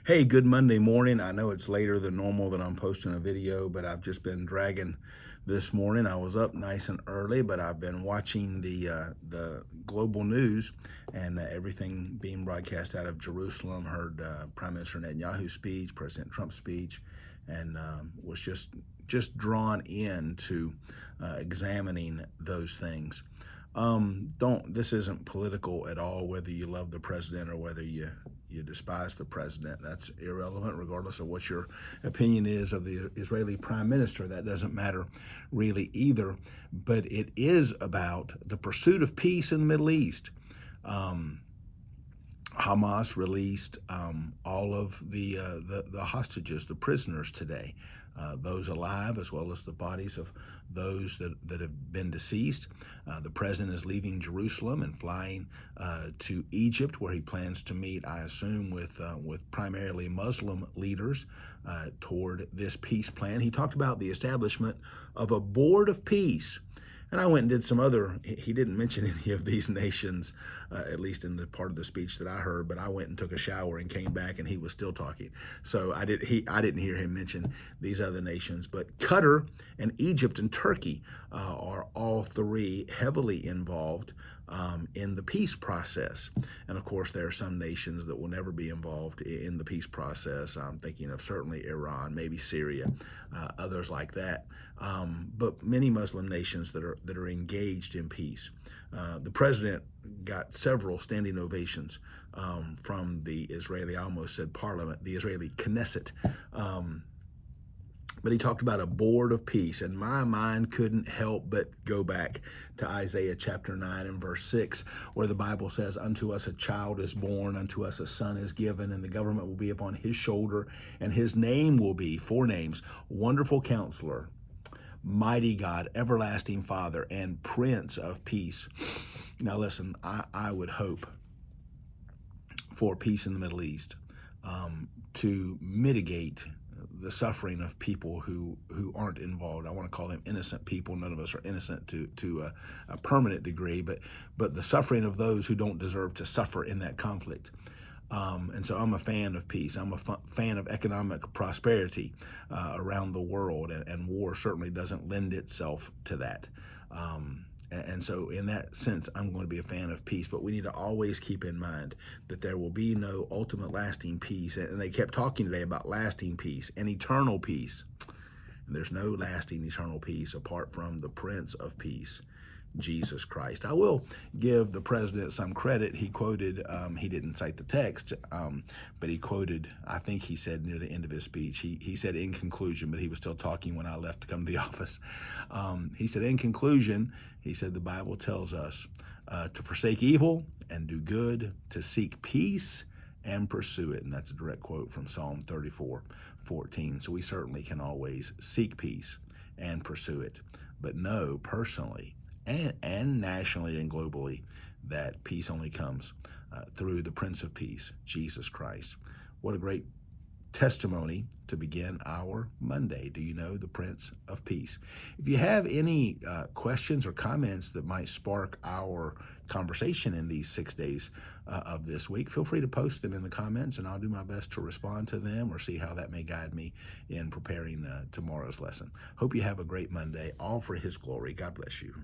Hey, good Monday morning. I know it's later than normal that I'm posting a video, but I've just been dragging this morning. I was up nice and early, but I've been watching the global news and everything being broadcast out of Jerusalem. Heard Prime Minister Netanyahu's speech, President Trump's speech, and was just drawn into examining those things. Don't This isn't political at all, whether you love the president or whether you despise the president. That's irrelevant, regardless of what your opinion is of the Israeli prime minister. That doesn't matter really either. But it is about the pursuit of peace in the Middle East. Um, Hamas released all of the hostages, the prisoners today, those alive as well as the bodies of those that have been deceased. The president is leaving Jerusalem and flying to Egypt, where he plans to meet, I assume, with primarily Muslim leaders toward this peace plan. He talked about the establishment of a board of peace. And I went and did some other, he didn't mention any of these nations, at least in the part of the speech that I heard, but I went and took a shower and came back and he was still talking. So I didn't hear him mention these other nations. But Qatar and Egypt and Turkey are all three heavily involved in the peace process. And of course, there are some nations that will never be involved in the peace process. I'm thinking of certainly Iran, maybe Syria, others like that. But many Muslim nations that are engaged in peace. The president got several standing ovations from the Israeli, I almost said parliament, the Israeli Knesset. But he talked about a board of peace, and my mind couldn't help but go back to Isaiah chapter 9 and verse 6, where the Bible says, "Unto us a child is born, unto us a son is given, and the government will be upon his shoulder, and his name will be," four names, "Wonderful Counselor, Mighty God, Everlasting Father, and Prince of Peace." Now listen, I would hope for peace in the Middle East, to mitigate the suffering of people who aren't involved. I want to call them innocent people. None of us are innocent to a permanent degree, but the suffering of those who don't deserve to suffer in that conflict. And so I'm a fan of peace. I'm a fan of economic prosperity around the world, and war certainly doesn't lend itself to that. And so in that sense, I'm going to be a fan of peace, but we need to always keep in mind that there will be no ultimate lasting peace. And they kept talking today about lasting peace and eternal peace. And there's no lasting eternal peace apart from the Prince of Peace, Jesus Christ. I will give the president some credit. He quoted, he didn't cite the text, but he quoted, I think he said near the end of his speech, he said in conclusion, but he was still talking when I left to come to the office. He said, in conclusion, he said, the Bible tells us to forsake evil and do good, to seek peace and pursue it. And that's a direct quote from Psalm 34:14. So we certainly can always seek peace and pursue it, but know personally and nationally and globally that peace only comes through the Prince of Peace, Jesus Christ. What a great testimony to begin our Monday. Do you know the Prince of Peace? If you have any questions or comments that might spark our conversation in these 6 days of this week, feel free to post them in the comments, and I'll do my best to respond to them or see how that may guide me in preparing tomorrow's lesson. Hope you have a great Monday, all for His glory. God bless you.